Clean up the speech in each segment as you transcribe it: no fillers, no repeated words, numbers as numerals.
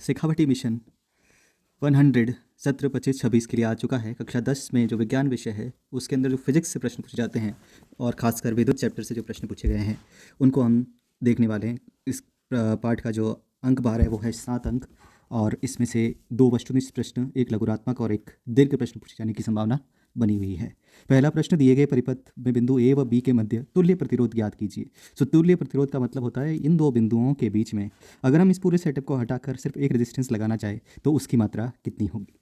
Shekhawati mission 100 सत्र 25-26 के लिए आ चुका है। कक्षा 10 में जो विज्ञान विषय है उसके अंदर जो फिजिक्स से प्रश्न पूछे जाते हैं और खासकर विद्युत चैप्टर से जो प्रश्न पूछे गए हैं उनको हम देखने वाले हैं। इस पाठ का जो अंक भार है वो है 7 अंक और इसमें से 2 वस्तुनिष्ठ प्रश्न, एक लघुरात्मक और एक दीर्घ प्रश्न पूछे जाने की संभावना बनी हुई है। पहला प्रश्न, दिए गए परिपथ में बिंदु ए व बी के मध्य तुल्य प्रतिरोध ज्ञात कीजिए। सो तुल्य प्रतिरोध का मतलब होता है इन दो बिंदुओं के बीच में अगर हम इस पूरे सेटअप को हटाकर सिर्फ एक रेजिस्टेंस लगाना चाहे तो उसकी मात्रा कितनी होगी।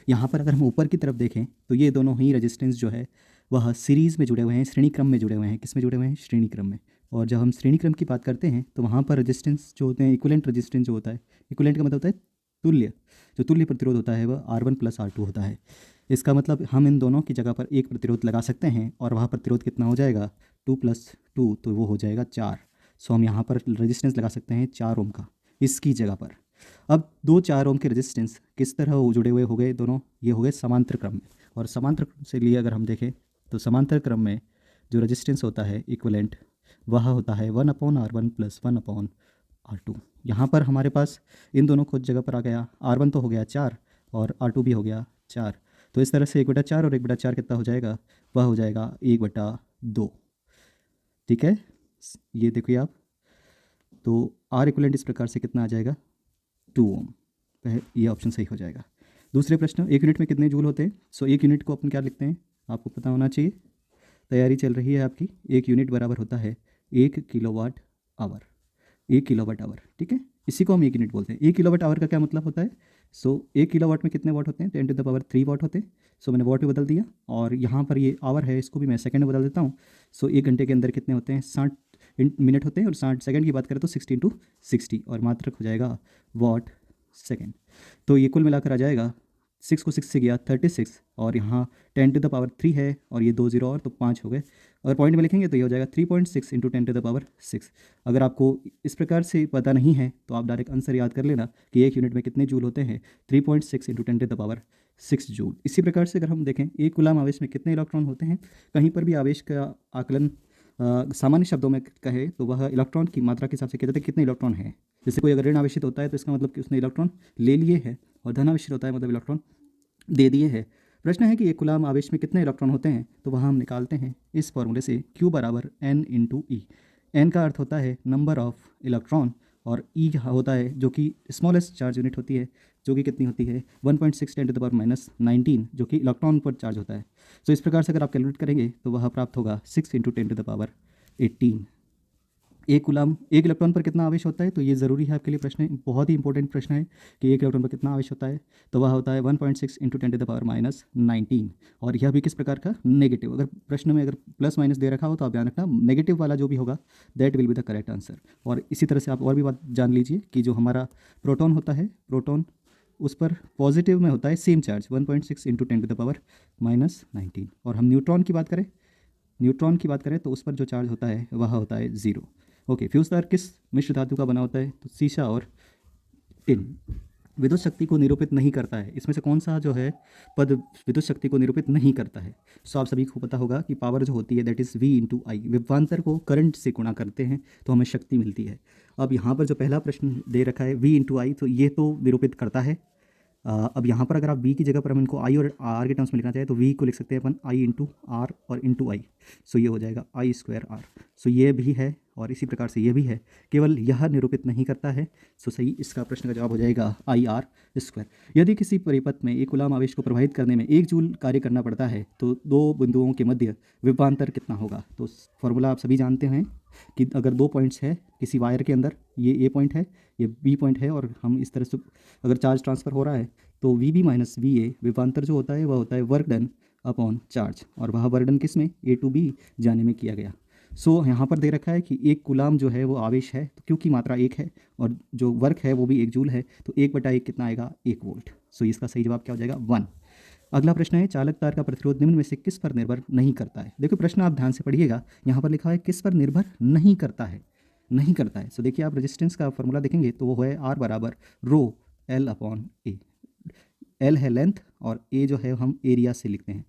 यहाँ पर अगर हम ऊपर की तरफ देखें तो ये दोनों ही रेजिस्टेंस जो है वह सीरीज़ में जुड़े हुए हैं, श्रेणी क्रम में जुड़े हुए हैं। किस में जुड़े हुए हैं? श्रेणी क्रम में। और जब हम श्रेणी क्रम की बात करते हैं तो वहाँ पर रेजिस्टेंस जो होते हैं, इक्विवेलेंट रेजिस्टेंस जो होता है, इक्विवेलेंट का मतलब होता है तुल्य। जो तुल्य प्रतिरोध होता है वह R1 + R2 होता है। इसका मतलब हम इन दोनों की जगह पर एक प्रतिरोध लगा सकते हैं और वह प्रतिरोध कितना हो जाएगा? 2 + 2, तो वो हो जाएगा 4। सो हम यहाँ पर रेजिस्टेंस लगा सकते हैं 4 ओम का इसकी जगह पर। अब 4 ओम के रेजिस्टेंस किस तरह जुड़े हुए हो गए दोनों? ये हो गए समांतर क्रम में। और समांतर क्रम से लिए अगर हम देखें तो समांतर क्रम में जो रेजिस्टेंस होता है इक्विवेलेंट वह होता है 1/R1 + 1/R2। यहाँ पर हमारे पास इन दोनों को जगह पर आ गया, R1 तो हो गया 4 और R2 भी हो गया 4। तो इस तरह से 1/4 और 1/4 कितना हो जाएगा? वह हो जाएगा 1/2। ठीक है, ये देखिए आप, तो R इक्विवेलेंट इस प्रकार से कितना आ जाएगा? 2 ओम। ये ऑप्शन सही हो जाएगा। दूसरे प्रश्न, एक यूनिट में कितने जूल होते हैं? सो एक यूनिट को अपन क्या लिखते हैं आपको पता होना चाहिए, तैयारी चल रही है आपकी। एक यूनिट बराबर होता है 1 किलोवाट आवर। 1 किलोवाट आवर, ठीक है, इसी को हम 1 यूनिट बोलते हैं। 1 किलोवाट आवर का क्या मतलब होता है? सो 1 किलोवाट में कितने वाट होते हैं? 10⁻³ वाट होते हैं। सो मैंने वाट में बदल दिया और यहाँ पर ये आवर है, इसको भी मैं सेकंड में बदल देता हूँ। सो 1 घंटे के अंदर कितने होते हैं? 60 मिनट होते हैं और 60 सेकंड की बात करें तो 60 × 60 और मात्रक हो जाएगा वाट सेकंड। तो ये कुल मिलाकर आ जाएगा, 6 को 6 से गया 36 और यहाँ 10⁻³ है और ये 2 0 और तो 5 हो गए। अगर पॉइंट में लिखेंगे तो ये हो जाएगा 3.6 × 10⁻6। अगर आपको इस प्रकार से पता नहीं है तो आप डायरेक्ट आंसर याद कर लेना कि एक यूनिट में कितने जूल होते हैं, 3.6 × 10⁻6 जूल। इसी प्रकार से अगर हम देखें एक कूलाम आवेश में कितने इलेक्ट्रॉन होते हैं, कहीं पर भी आवेश का आकलन सामान्य शब्दों में कहे तो वह इलेक्ट्रॉन की मात्रा के हिसाब से कहते हैं कितने इलेक्ट्रॉन हैं। जैसे कोई अगर ऋण आवेशित होता है तो इसका मतलब कि उसने इलेक्ट्रॉन ले लिए हैं, और धन आवेशित होता है मतलब इलेक्ट्रॉन दे दिए हैं। प्रश्न है कि एक कूलाम आवेश में कितने इलेक्ट्रॉन होते हैं, तो वहाँ हम निकालते हैं इस फॉर्मूले से, Q = N × E। N का अर्थ होता है नंबर ऑफ इलेक्ट्रॉन और E होता है जो कि स्मॉलेस्ट चार्ज यूनिट होती है, जो कि कितनी होती है? 1.6 × 10⁻⁹ जो कि इलेक्ट्रॉन पर चार्ज होता है। तो इस प्रकार से अगर आप कैलकुलेट करेंगे तो वह प्राप्त होगा 6 × 10⁻18। एक कूलाम एक इलेक्ट्रॉन पर कितना आवेश होता है, तो ये ज़रूरी है आपके लिए प्रश्न है, बहुत ही इंपॉर्टेंट प्रश्न है कि एक इलेक्ट्रॉन पर कितना आवेश होता है। तो वह होता है 1.6 × 10⁻⁹ और यह भी किस प्रकार का? नेगेटिव। अगर प्रश्न में अगर प्लस माइनस दे रखा हो तो आप ध्यान रखना नेगेटिव वाला जो भी होगा that will be the correct answer. और इसी तरह से आप और भी बात जान लीजिए कि जो हमारा प्रोटॉन होता है, प्रोटॉन उस पर पॉजिटिव में होता है सेम चार्ज 1.6 × 10⁻⁹। और हम न्यूट्रॉन की बात करें तो उस पर जो चार्ज होता है वह होता है 0। ओके, फ्यूज तार किस मिश्र धातु का बना होता है? तो शीशा और टिन। विद्युत शक्ति को निरूपित नहीं करता है, इसमें से कौन सा जो है पद विद्युत शक्ति को निरूपित नहीं करता है? सो आप सभी को पता होगा कि पावर जो होती है दैट इज़ V × I। विभवांतर को करंट से गुणा करते हैं तो हमें शक्ति मिलती है। अब यहाँ पर जो पहला प्रश्न दे रखा है V × I, तो ये तो निरूपित करता है। अब यहाँ पर अगर आप V की जगह पर हम इनको I और R के टर्म्स में लिखना चाहें तो V को लिख सकते हैं अपन I × R और × I। सो ये हो जाएगा I²R। सो ये भी है और इसी प्रकार से ये भी है, केवल यह निरूपित नहीं करता है। सो सही इसका प्रश्न का जवाब हो जाएगा IR²। यदि किसी परिपथ में एक कूलाम आवेश को प्रभावित करने में 1 जूल कार्य करना पड़ता है तो 2 बिंदुओं के मध्य विभवांतर कितना होगा? तो फॉर्मूला आप सभी जानते हैं कि अगर 2 पॉइंट्स है किसी वायर के अंदर, ये A पॉइंट है, ये B पॉइंट है, और हम इस तरह से अगर चार्ज ट्रांसफ़र हो रहा है तो VB - VA विभवांतर जो होता है वह होता है वर्क डन अपॉन चार्ज, और वह वर्क डन किस में? A to B जाने में किया गया। सो यहाँ पर दे रखा है कि एक कूलाम जो है वो आवेश है, तो क्योंकि मात्रा 1 है और जो वर्क है वो भी 1 जूल है, तो 1/1 कितना आएगा? 1 वोल्ट। सो इसका सही जवाब क्या हो जाएगा? 1। अगला प्रश्न है, चालक तार का प्रतिरोध निम्न में से किस पर निर्भर नहीं करता है? देखो प्रश्न आप ध्यान से पढ़िएगा, यहाँ पर लिखा है किस पर निर्भर नहीं करता है, नहीं करता है। सो देखिए आप रेजिस्टेंस का फॉर्मूला देखेंगे तो वो है R = ρL/A। L है लेंथ और A जो है हम एरिया से लिखते हैं,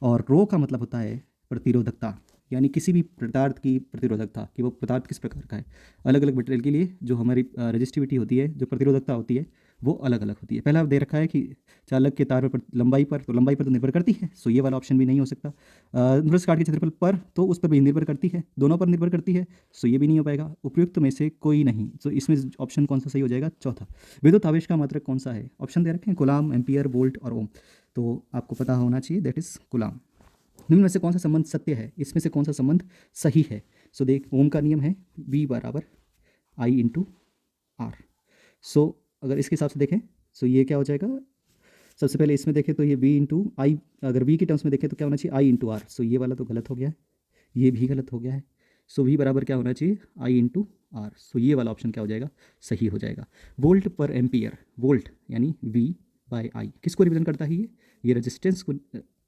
और रो का मतलब होता है प्रतिरोधकता, यानी किसी भी पदार्थ की प्रतिरोधकता कि वो पदार्थ किस प्रकार का है। अलग अलग मटेरियल के लिए जो हमारी रेजिस्टिविटी होती है, जो प्रतिरोधकता होती है, वो अलग अलग होती है। पहला दे रखा है कि चालक के तार पर लंबाई पर, तो लंबाई पर तो निर्भर करती है, सो ये वाला ऑप्शन भी नहीं हो सकता। अनुप्रस्थ काट के क्षेत्रफल पर, तो उस पर भी निर्भर करती है, दोनों पर निर्भर करती है, सो ये भी नहीं हो पाएगा। उपयुक्त में से कोई नहीं, तो इसमें ऑप्शन कौन सा सही हो जाएगा? चौथा। विद्युत आवेश का मात्रक कौन सा है? ऑप्शन दे रखे हैं कूलाम, एम्पियर, वोल्ट और ओम, तो आपको पता होना चाहिए दैट इज कूलाम। निम्न में से कौन सा संबंध सत्य है? इसमें से कौन सा संबंध सही है? सो देख, ओम का नियम है V बराबर I इंटू आर। सो अगर इसके हिसाब से देखें, सो ये क्या हो जाएगा? सबसे पहले इसमें देखें तो ये V इंटू आई, अगर V की टर्म्स में देखें तो क्या होना चाहिए? I into are. सो ये वाला तो गलत हो गया है, ये भी गलत हो गया है। सो V बराबर क्या होना चाहिए? I into are. सो ये वाला ऑप्शन क्या हो जाएगा? सही हो जाएगा। वोल्ट पर एम्पियर, वोल्ट यानी V बाय I किसको रिप्रेजेंट करता है? ये रेजिस्टेंस को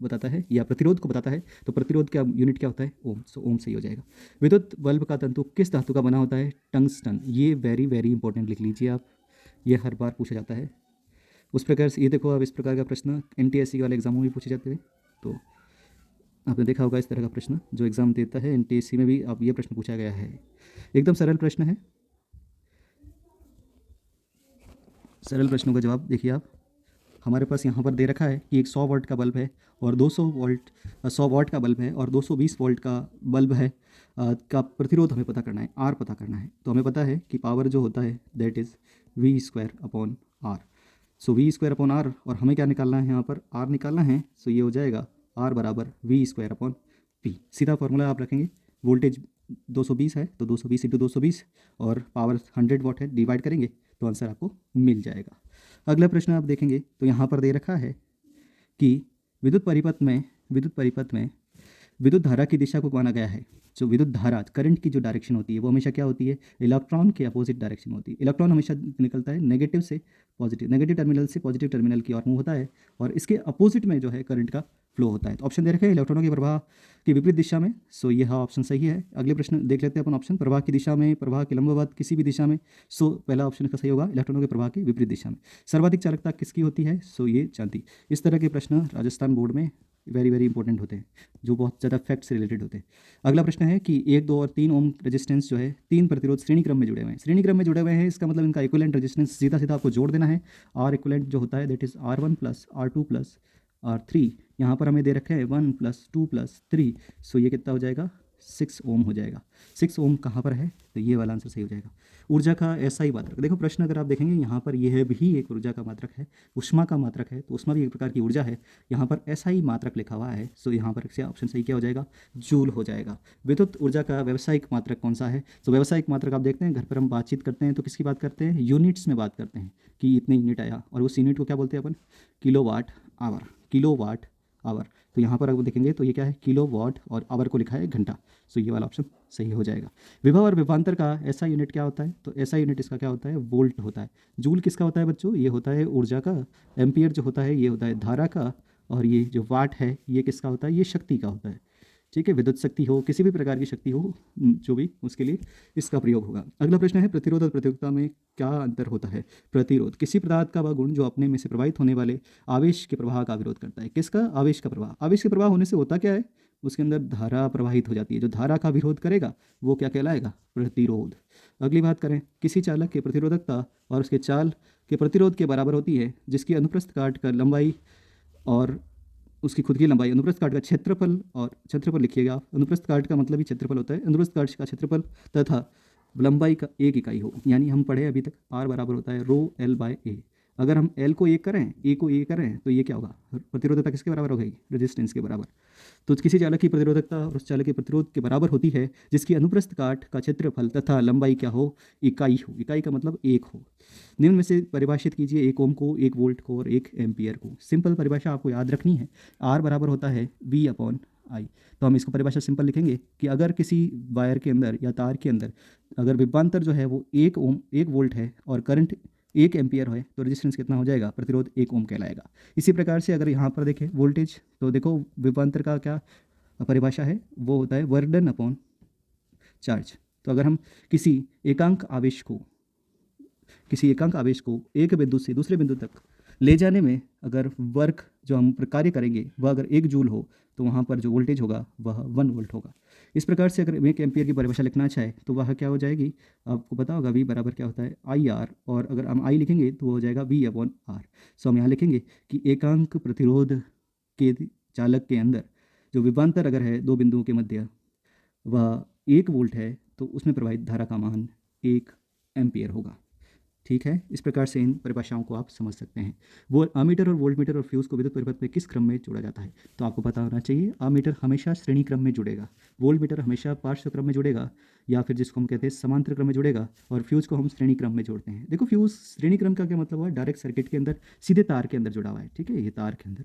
बताता है या प्रतिरोध को बताता है, तो प्रतिरोध का यूनिट क्या होता है? ओम। सो ओम सही हो जाएगा। विद्युत बल्ब का तंतु किस धातु का बना होता है? टंगस्टन। ये वेरी वेरी इंपॉर्टेंट लिख लीजिए आप, ये हर बार पूछा जाता है। उस प्रकार से ये देखो, अब इस प्रकार का प्रश्न NTSC वाले एग्जामों में पूछे जाते हैं, तो आपने देखा होगा इस तरह का प्रश्न जो एग्जाम देता है NTSC में भी अब ये प्रश्न पूछा गया है। एकदम सरल प्रश्न है। सरल प्रश्नों का जवाब देखिए आप, हमारे पास यहाँ पर दे रखा है कि एक 100 वोल्ट का बल्ब है और 100 वाट का बल्ब है और 220 वोल्ट का बल्ब है, का प्रतिरोध हमें पता करना है, आर पता करना है। तो हमें पता है कि पावर जो होता है that is V² upon R. So V² upon R, और हमें क्या निकालना है? यहाँ पर आर निकालना है। सो ये हो जाएगा आर बराबर V² अपॉन पी। सीधा फॉर्मूला आप रखेंगे, वोल्टेज 220 है तो 220 इंटू 220 और पावर 100 वाट है, डिवाइड करेंगे तो आंसर आपको मिल जाएगा। अगला प्रश्न आप देखेंगे तो यहाँ पर दे रखा है कि विद्युत परिपथ में विद्युत धारा की दिशा को माना गया है। जो विद्युत धारा, करंट की जो डायरेक्शन होती है वो हमेशा क्या होती है? इलेक्ट्रॉन के अपोजिट डायरेक्शन होती है। इलेक्ट्रॉन हमेशा निकलता है नेगेटिव से पॉजिटिव, नेगेटिव टर्मिनल से पॉजिटिव टर्मिनल की ओर मूव होता है, और इसके अपोजिट में जो है करंट का फ्लो होता है। तो ऑप्शन दे रखे हैं इलेक्ट्रॉनों के प्रवाह की विपरीत दिशा में, सो यह ऑप्शन सही है। अगले प्रश्न देख लेते हैं अपन, ऑप्शन प्रवाह की दिशा में, प्रवाह के लंबवत किसी भी दिशा में, सो पहला ऑप्शन का सही होगा, इलेक्ट्रॉनों के प्रवाह की विपरीत दिशा में। सर्वाधिक चालकता किसकी होती है? सो ये चांदी। इस तरह के प्रश्न राजस्थान बोर्ड में वेरी वेरी इंपॉर्टेंट होते हैं, जो बहुत ज़्यादा फैक्ट से रिलेटेड होते हैं। अगला प्रश्न है कि 1, 2 और 3 ओम रेजिस्टेंस जो है, 3 प्रतिरोध श्रेणी क्रम में जुड़े हुए हैं। श्रेणी क्रम में जुड़े हुए हैं, इसका मतलब इनका इक्विवेलेंट रेजिस्टेंस सीधा सीधा आपको जोड़ देना है। आर इक्विवेलेंट जो होता है that is R1 plus R2 plus R3। यहाँ पर हमें दे रखे हैं 1 प्लस 2 प्लस 3, सो ये कितना हो जाएगा? 6 ओम हो जाएगा। 6 ओम कहाँ पर है? तो ये वाला आंसर सही हो जाएगा। ऊर्जा का ऐसा ही मात्रक, देखो प्रश्न अगर आप देखेंगे यहाँ पर यह भी एक ऊर्जा का मात्रक है, उष्मा का मात्रक है, तो उष्मा भी एक प्रकार की ऊर्जा है। यहाँ पर ऐसा ही मात्रक लिखा हुआ है, सो यहाँ पर ऑप्शन सही क्या हो जाएगा? जूल हो जाएगा। विद्युत ऊर्जा का व्यावसायिक मात्रक कौन सा है? तो व्यावसायिक मात्रक आप देखते हैं घर पर हम बातचीत करते हैं तो किसकी बात करते हैं? यूनिट्स में बात करते हैं कि इतने यूनिट आया, और उस यूनिट को क्या बोलते हैं अपन? Kilowatt hour, kilowatt hour. तो यहाँ पर अगर देखेंगे तो ये क्या है? किलो वाट, और आवर को लिखा है घंटा, सो ये वाला ऑप्शन सही हो जाएगा। विभव और विभवांतर का ऐसा यूनिट क्या होता है? तो ऐसा यूनिट इसका क्या होता है? वोल्ट होता है। जूल किसका होता है बच्चों? ये होता है ऊर्जा का। एम्पियर जो होता है ये होता है धारा का, और ये जो वाट है ये किसका होता है? ये शक्ति का होता है। ठीक है, विद्युत शक्ति हो, किसी भी प्रकार की शक्ति हो, जो भी, उसके लिए इसका प्रयोग होगा। अगला प्रश्न है प्रतिरोध और प्रतियोगिता में क्या अंतर होता है? प्रतिरोध किसी पदार्थ का वह गुण जो अपने में से प्रवाहित होने वाले आवेश के प्रवाह का विरोध करता है। किसका? आवेश का प्रवाह। आवेश के प्रवाह होने से होता क्या है? उसके अंदर धारा प्रवाहित हो जाती है, जो धारा का विरोध करेगा वो क्या कहलाएगा? प्रतिरोध। अगली बात करें, किसी चालक की प्रतिरोधकता और उसके चाल के प्रतिरोध के बराबर होती है जिसकी अनुप्रस्थ काट का लंबाई और उसकी खुद की लंबाई, अनुप्रस्थ काट का क्षेत्रफल, और क्षेत्रफल लिखिएगा आप, अनुप्रस्थ काट का मतलब ही क्षेत्रफल होता है, अनुप्रस्थ काट का क्षेत्रफल तथा लंबाई का एक इकाई हो। यानी हम पढ़े अभी तक R बराबर होता है रो L बाय ए। अगर हम L को 1 करें, A को 1 करें, तो ये क्या होगा? प्रतिरोधकता किसके बराबर हो गई? रेजिस्टेंस के बराबर। तो किसी चालक की प्रतिरोधकता और उस चालक के प्रतिरोध के बराबर होती है जिसकी अनुप्रस्थ काट का क्षेत्रफल तथा लंबाई क्या हो? इकाई हो। इकाई का मतलब 1 हो। निम्न में से परिभाषित कीजिए 1 ओम को, 1 वोल्ट को और 1 एम्पियर को। सिंपल परिभाषा आपको याद रखनी है, R बराबर होता है V अपॉन आई। तो हम इसको परिभाषा सिंपल लिखेंगे कि अगर किसी वायर के अंदर या तार के अंदर अगर विभवांतर जो है वो 1 ओम 1 वोल्ट है और करंट 1 एम्पियर है, तो रेजिस्टेंस कितना हो जाएगा? प्रतिरोध 1 ओम कहलाएगा। इसी प्रकार से अगर यहाँ पर देखें वोल्टेज, तो देखो विभवांतर का क्या परिभाषा है? वो होता है वर्डन अपॉन चार्ज। तो अगर हम किसी एकांक आवेश को एक बिंदु से दूसरे बिंदु तक ले जाने में अगर वर्क जो हम कार्य करेंगे वह अगर 1 जूल हो, तो वहाँ पर जो वोल्टेज होगा वह 1 वोल्ट होगा। इस प्रकार से अगर 1 एम्पियर की परिभाषा लिखना चाहे तो वह क्या हो जाएगी, आपको पता होगा V बराबर क्या होता है IR, और अगर हम I लिखेंगे तो वो हो जाएगा V/R। सो हम यहाँ लिखेंगे कि एकांक प्रतिरोध के चालक के अंदर जो विभवांतर अगर है दो बिंदुओं के मध्य वह 1 वोल्ट है तो उसमें प्रवाहित धारा का मान 1 एम्पियर होगा। ठीक है, इस प्रकार से इन परिभाषाओं को आप समझ सकते हैं। वो अमीटर और वोल्टमीटर और फ्यूज़ को विद्युत परिपथ में किस क्रम में जोड़ा जाता है, तो आपको पता होना चाहिए अमीटर हमेशा श्रेणी क्रम में जुड़ेगा, वोल्टमीटर हमेशा पार्श्व क्रम में जुड़ेगा, या फिर जिसको हम कहते हैं समांतर क्रम में जुड़ेगा, और फ्यूज़ को हम श्रेणी क्रम में जोड़ते हैं। देखो फ्यूज़ श्रेणी क्रम का क्या मतलब हुआ, डायरेक्ट सर्किट के अंदर सीधे तार के अंदर जुड़ा हुआ है। ठीक है, ये तार के अंदर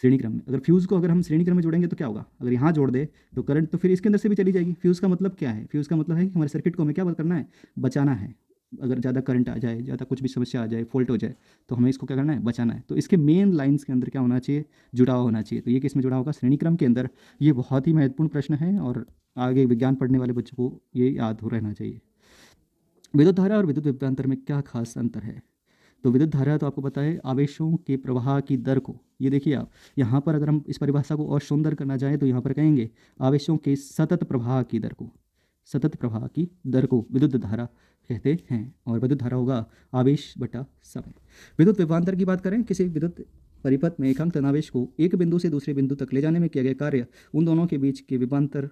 श्रेणी क्रम में, अगर फ्यूज़ को अगर हम श्रेणी क्रम में जोड़ेंगे तो क्या होगा, अगर यहाँ जोड़ दे तो करंट तो फिर इसके अंदर से भी चली जाएगी। फ्यूज़ का मतलब क्या है, फ्यूज़ का मतलब है कि हमारे सर्किट को हमें क्या करना है, बचाना है। अगर ज़्यादा करंट आ जाए, ज़्यादा कुछ भी समस्या आ जाए, फॉल्ट हो जाए, तो हमें इसको क्या करना है, बचाना है। तो इसके मेन लाइंस के अंदर क्या होना चाहिए, जुड़ाव होना चाहिए। तो ये किस में जुड़ा होगा, श्रेणी क्रम के अंदर। ये बहुत ही महत्वपूर्ण प्रश्न है और आगे विज्ञान पढ़ने वाले बच्चों को ये याद हो रहना चाहिए। विद्युत धारा और विद्युत विभवांतर में क्या खास अंतर है, तो विद्युत धारा तो आपको पता है आवेशों के प्रवाह की दर को, ये देखिए आप यहाँ पर अगर हम इस परिभाषा को और सुंदर करना चाहें तो यहाँ पर कहेंगे आवेशों के सतत प्रवाह की दर को, सतत प्रवाह की दर को विद्युत धारा कहते हैं। और विद्युत धारा होगा आवेश बटा समय। विद्युत विभवांतर की बात करें, किसी विद्युत परिपथ में एकांक तनावेश को एक बिंदु से दूसरे बिंदु तक ले जाने में किया गया कार्य उन दोनों के बीच के विभवांतर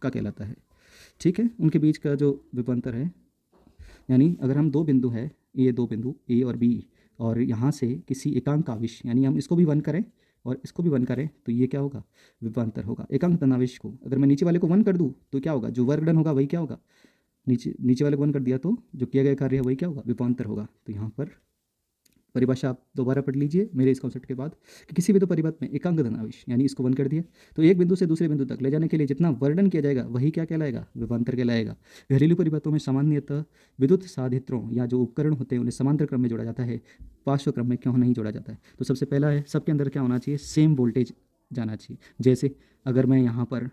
का कहलाता है। ठीक है, उनके बीच का जो विभवांतर है, यानी अगर हम दो बिंदु है, ये दो बिंदु A और B, और यहाँ से किसी एकांक आवेश, यानी हम इसको भी 1 करें और इसको भी 1 करें, तो ये क्या होगा, विभवांतर होगा। एकांक तनावेश को अगर मैं नीचे वाले को 1 कर दूँ तो क्या होगा, जो वर्क डन होगा वही क्या होगा, नीचे वाले को 1 कर दिया तो जो किया गया कार्य है वही क्या होगा, विभवांतर होगा। तो यहाँ पर परिभाषा आप दोबारा पढ़ लीजिए मेरे इस कॉन्सेप्ट के बाद कि किसी भी तो परिपथ में एकांक धनावेश, यानी इसको 1 कर दिया तो एक बिंदु से दूसरे बिंदु तक ले जाने के लिए जितना वर्णन किया जाएगा वही क्या कहलाएगा, विभवांतर कहलाएगा। घरेलू परिपथों में सामान्यतः विद्युत साधित्रों या जो उपकरण होते हैं उन्हें समांतर क्रम में जोड़ा जाता है, पार्श्व क्रम में क्यों नहीं जोड़ा जाता है। तो सबसे पहला है, सबके अंदर क्या होना चाहिए, सेम वोल्टेज जाना चाहिए। जैसे अगर मैं यहाँ पर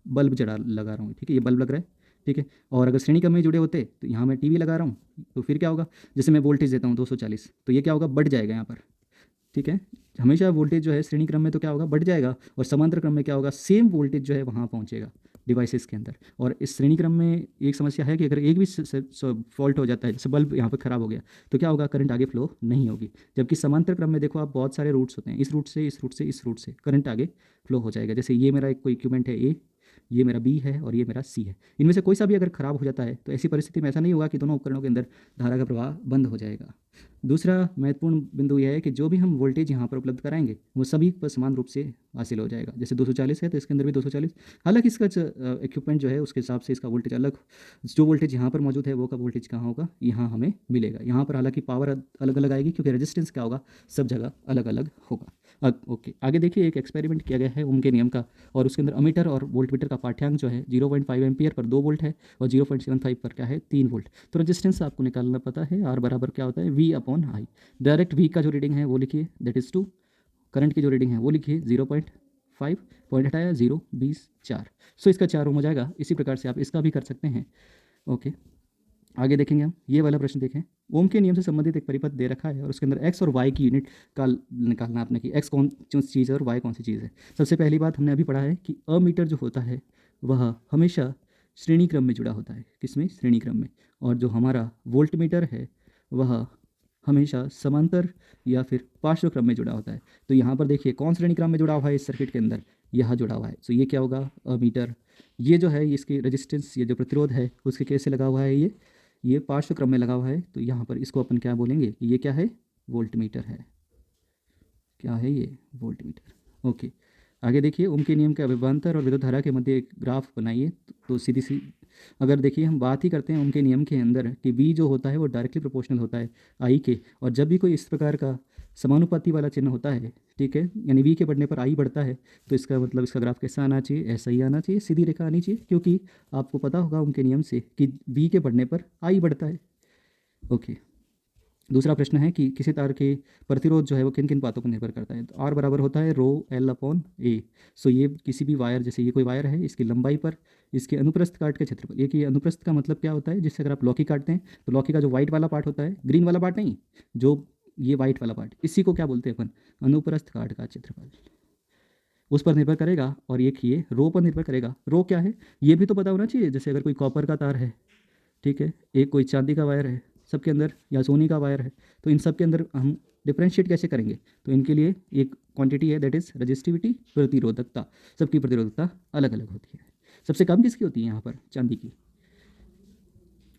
बल्ब जला लगा रहा हूँ, ठीक है, ये बल्ब लग रहा है, ठीक है, और अगर श्रेणी क्रम में जुड़े होते तो यहाँ मैं टीवी लगा रहा हूँ तो फिर क्या होगा, जैसे मैं वोल्टेज देता हूँ 240 तो ये क्या होगा, बढ़ जाएगा यहाँ पर। ठीक है, हमेशा वोल्टेज जो है श्रेणी क्रम में तो क्या होगा, बढ़ जाएगा, और समांतर क्रम में क्या होगा, सेम वोल्टेज जो है वहाँ पहुँचेगा डिवाइसेस के अंदर। और इस श्रेणी क्रम में एक समस्या है कि अगर एक भी फॉल्ट हो जाता है, जैसे बल्ब यहाँ पर खराब हो गया तो क्या होगा, करंट आगे फ्लो नहीं होगी। जबकि समांतर क्रम में देखो आप बहुत सारे रूट्स होते हैं, इस रूट से इस रूट से इस रूट से करंट आगे फ्लो हो जाएगा। जैसे ये मेरा एक कोई इक्विपमेंट है ए, ये मेरा बी है और ये मेरा सी है, इनमें से कोई सा भी अगर खराब हो जाता है तो ऐसी परिस्थिति में ऐसा नहीं होगा कि दोनों उपकरणों के अंदर धारा का प्रवाह बंद हो जाएगा। दूसरा महत्वपूर्ण बिंदु यह है कि जो भी हम वोल्टेज यहाँ पर उपलब्ध कराएंगे वो सभी पर समान रूप से हासिल हो जाएगा। जैसे 240 है तो इसके अंदर भी 240, हालांकि इसका इक्विपमेंट जो है उसके हिसाब से इसका वोल्टेज अलग, जो वोल्टेज यहाँ पर मौजूद है वो का वोल्टेज कहाँ होगा, यहाँ हमें मिलेगा। यहाँ पर हालांकि पावर अलग अलग आएगी क्योंकि रेजिस्टेंस क्या होगा, सब जगह अलग अलग होगा। ओके, आगे देखिए एक एक्सपेरिमेंट किया गया है ओम के नियम का, और उसके अंदर अमीटर और वोल्टमीटर का पाठ्यांक जो है 0.5 एम्पियर पर 2 वोल्ट है और 0.75 पर क्या है 3 वोल्ट। तो रेजिस्टेंस आपको निकालना पता है, आर बराबर क्या होता है, V/I। डायरेक्ट V का जो रीडिंग है वो लिखिए, दैट इज़ 2। करंट की जो रीडिंग है वो लिखिए 0.5, पॉइंट हटाया 0, 20, 4। सो इसका 4 ओम हो जाएगा। इसी प्रकार से आप इसका भी कर सकते हैं। ओके, आगे देखेंगे हम, ये वाला प्रश्न देखें। ओम के नियम से संबंधित एक परिपथ दे रखा है और उसके अंदर एक्स और वाई की यूनिट का निकालना आपने कि एक्स कौन सी चीज़ है और वाई कौन सी चीज़ है। सबसे पहली बात हमने अभी पढ़ा है कि अमीटर जो होता है वह हमेशा श्रेणी क्रम में जुड़ा होता है, किसमें, श्रेणी क्रम में। और जो हमारा वोल्ट मीटर है वह हमेशा समांतर या फिर पार्श्व क्रम में जुड़ा होता है। तो यहाँ पर देखिए कौन श्रेणी क्रम में जुड़ा हुआ है इस सर्किट के अंदर, यह जुड़ा हुआ है। तो ये क्या होगा, अमीटर। ये जो है इसकी रेजिस्टेंस, ये जो प्रतिरोध है उसके कैसे लगा हुआ है, ये पार्श्व क्रम में लगा हुआ है। तो यहाँ पर इसको अपन क्या बोलेंगे, ये क्या है, वोल्ट मीटर है। क्या है ये, वोल्ट मीटर। ओके, आगे देखिए ओम के नियम के विभवांतर और विद्युत धारा के मध्य एक ग्राफ बनाइए। तो सीधी सी अगर देखिए हम बात ही करते हैं ओम के नियम के अंदर कि V जो होता है वो डायरेक्टली प्रोपोर्शनल होता है I के, और जब भी कोई इस प्रकार का समानुपाती वाला चिन्ह होता है, ठीक है, यानी V के बढ़ने पर I बढ़ता है, तो इसका मतलब इसका ग्राफ कैसा आना चाहिए, ऐसा ही आना चाहिए, सीधी रेखा आनी चाहिए, क्योंकि आपको पता होगा ओम के नियम से कि V के बढ़ने पर I बढ़ता है। ओके, दूसरा प्रश्न है कि किसी तार के प्रतिरोध जो है वो किन किन बातों पर निर्भर करता है। तो R बराबर होता है ρL/A। सो ये किसी भी वायर, जैसे ये कोई वायर है, इसकी लंबाई पर इसके अनुप्रस्थ काट के क्षेत्रफल। ये कि अनुप्रस्थ का मतलब क्या होता है, जिससे अगर आप लौकी काटते हैं तो लौकी का जो वाइट वाला पार्ट होता है, ग्रीन वाला पार्ट नहीं, जो ये वाइट वाला पार्ट, इसी को क्या बोलते हैं अपन, अनुप्रस्थ काट का क्षेत्रफल। उस पर निर्भर करेगा, और एक ये रो पर निर्भर करेगा। रो क्या है ये भी तो पता होना चाहिए। जैसे अगर कोई कॉपर का तार है, ठीक है, एक कोई चांदी का वायर है, सबके अंदर, या सोनी का वायर है, तो इन सब के अंदर हम डिफ्रेंशिएट कैसे करेंगे? तो इनके लिए एक क्वांटिटी है, दैट इज रजिस्टिविटी, प्रतिरोधकता। सबकी प्रतिरोधकता अलग अलग होती है। सबसे कम किसकी होती है यहाँ पर? चांदी की।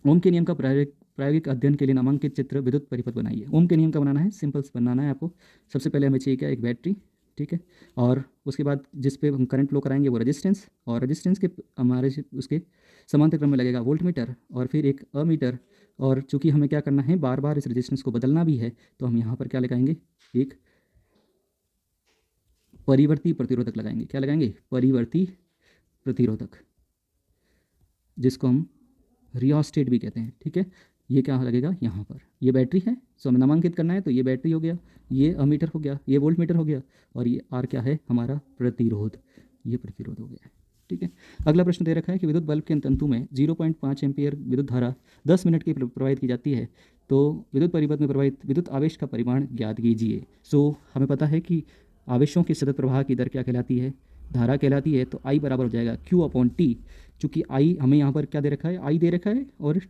ओम के नियम का प्रायोगिक अध्ययन के लिए नामांकित चित्र विद्युत परिपथ बनाइए। ओम के नियम का बनाना है, सिंपल बनाना है आपको। सबसे पहले हमें चाहिए क्या? एक बैटरी, ठीक है, और उसके बाद जिस पे हम करंट फ्लो कराएंगे वो रेजिस्टेंस, और रेजिस्टेंस के हमारे उसके समांतर क्रम में लगेगा वोल्ट मीटर, और फिर एक अमीटर। और चूंकि हमें क्या करना है, बार बार इस रेजिस्टेंस को बदलना भी है, तो हम यहाँ पर क्या लगाएंगे? एक परिवर्ती प्रतिरोधक लगाएंगे। क्या लगाएंगे? परिवर्ती प्रतिरोधक, जिसको हम रियोस्टेट भी कहते हैं, ठीक है। ये क्या लगेगा यहाँ पर? ये बैटरी है, सो हमें नामांकित करना है, तो ये बैटरी हो गया, ये अमीटर हो गया, ये वोल्ट मीटर हो गया, और ये आर क्या है? हमारा प्रतिरोध। ये प्रतिरोध हो गया, ठीक है। अगला प्रश्न दे रखा है कि विद्युत बल्ब के तंतु में 0.5 एम्पियर विद्युत धारा 10 मिनट की प्रवाहित की जाती है, तो विद्युत परिपथ में प्रवाहित विद्युत आवेश का परिमाण ज्ञात कीजिए। सो हमें पता है कि आवेशों के सतत प्रवाह की दर क्या कहलाती है? धारा कहलाती है। तो आई बराबर हो जाएगा Q/T। चूँकि आई हमें यहाँ पर क्या दे रखा है? आई दे रखा है, और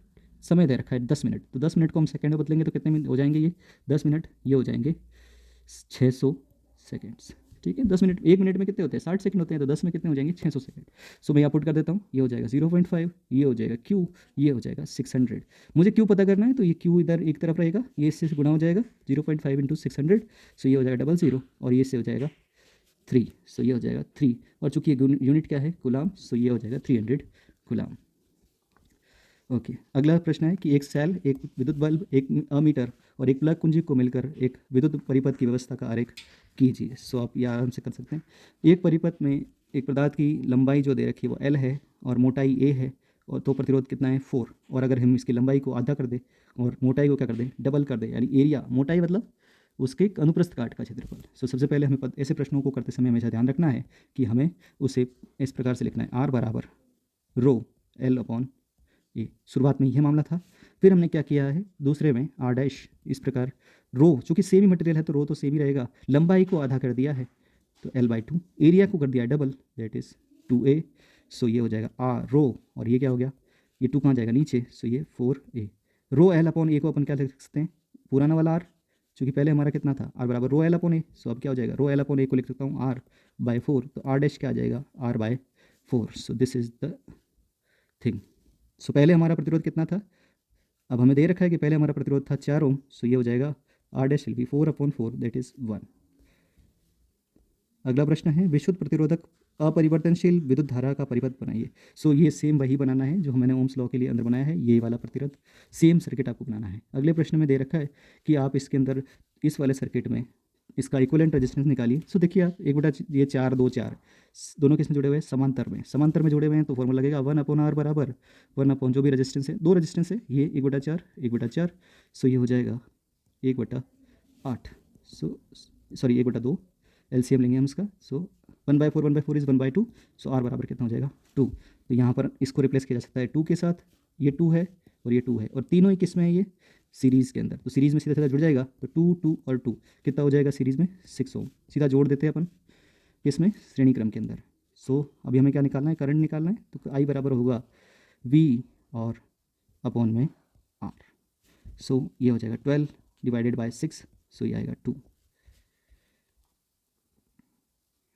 समय दे रखा है 10 मिनट। तो 10 मिनट को हम सेकंड में बदलेंगे तो कितने मिनट हो जाएंगे? ये 10 मिनट ये हो जाएंगे 600 सेकेंड्स, ठीक है। 10 मिनट, 1 मिनट में कितने होते हैं? 60 सेकंड होते हैं, तो 10 में कितने हो जाएंगे? 600 सेकंड। सो मैं यहाँ पुट कर देता हूँ, ये हो जाएगा 0.5, ये हो जाएगा Q, ये हो जाएगा 600। मुझे Q पता करना है, तो ये Q इधर एक तरफ रहेगा, ये इससे गुणा हो जाएगा 0.5 इंटू 600, सो ये हो जाएगा 00, और ये से हो जाएगा 3, सो ये हो जाएगा 3। और चूंकि यूनिट क्या है? गुलाम, सो ये हो जाएगा 300 गुलाम। ओके, अगला प्रश्न है कि एक सेल, एक विद्युत बल्ब, एक अमीटर और एक प्लग कुंजी को मिलकर एक विद्युत परिपथ की व्यवस्था का आरेख कीजिए। सो आप ये आराम से कर सकते हैं। एक परिपथ में एक पदार्थ की लंबाई जो दे रखी है वो L है, और मोटाई A है, और तो प्रतिरोध कितना है? 4। और अगर हम इसकी लंबाई को आधा कर दें और मोटाई को क्या कर दें? डबल कर दें, यानी एरिया, मोटाई मतलब उसके अनुप्रस्थ काट का क्षेत्रफल। सो सबसे पहले हमें ऐसे प्रश्नों को करते समय हमेशा ध्यान रखना है कि हमें उसे इस प्रकार से लिखना है, R बराबर रो L/A। शुरुआत में यह मामला था। फिर हमने क्या किया है दूसरे में? R' इस प्रकार। रो चूंकि सेम ही मटेरियल है तो रो तो सेम ही रहेगा। लंबाई को आधा कर दिया है तो L/2। एरिया को कर दिया डबल, दैट इज 2A। सो ये हो जाएगा R रो, और ये क्या हो गया? ये 2 कहाँ जाएगा? नीचे, सो ये 4A। रो L/A को अपन क्या लिख सकते हैं? पुराना वाला R, चूँकि पहले हमारा कितना था? R बराबर रो L/A। सो अब क्या हो जाएगा? रो L/A को लिख सकता हूँ R/4, तो R' क्या आ जाएगा? R/4। So this is the thing. So पहले हमारा प्रतिरोध कितना था? अब हमें दे रखा है कि पहले हमारा प्रतिरोध था 4 ओम, सो ये हो जाएगा R' will be 4/4, that is 1। अगला प्रश्न है विशुद्ध प्रतिरोधक अपरिवर्तनशील विद्युत धारा का परिपथ बनाइए। सो ये सेम वही बनाना है जो मैंने ओम्स लॉ के लिए अंदर बनाया है, ये वाला प्रतिरोध सेम सर्किट आपको बनाना है। अगले प्रश्न में दे रखा है कि आप इसके अंदर इस वाले सर्किट में इसका इक्विवेलेंट रेजिस्टेंस निकालिए। सो देखिए आप, एक बटा ये 4, 2, 4 दोनों किसमें जुड़े हुए हैं? समांतर में। समांतर में जुड़े हुए हैं तो फॉर्मूला लगेगा 1/R बराबर 1 जो भी रेजिस्टेंस है, 2 रेजिस्टेंस है, ये 1/4, 1/4। सो ये हो जाएगा 1/8। सो सॉरी 1/2, एलसीएम लेंगे हम इसका। सो 1/4, 1/4 इज़ 1/2। सो आर बराबर कितना हो जाएगा? 2। तो यहाँ पर इसको रिप्लेस किया जा सकता है 2 के साथ। ये 2 है और ये 2 है, और तीनों ही किस में है? ये सीरीज़ के अंदर। तो सीरीज़ में सीधा सीधा जुड़ जाएगा, तो 2, 2 और 2 कितना हो जाएगा सीरीज़ में? 6 ओम। सीधा जोड़ देते हैं अपन इसमें श्रेणी क्रम के अंदर। सो अभी हमें क्या निकालना है? करंट निकालना है। तो आई बराबर होगा V और अपॉन में R। सो ये हो जाएगा 12 डिवाइडेड बाय 6, सो ये आएगा 2।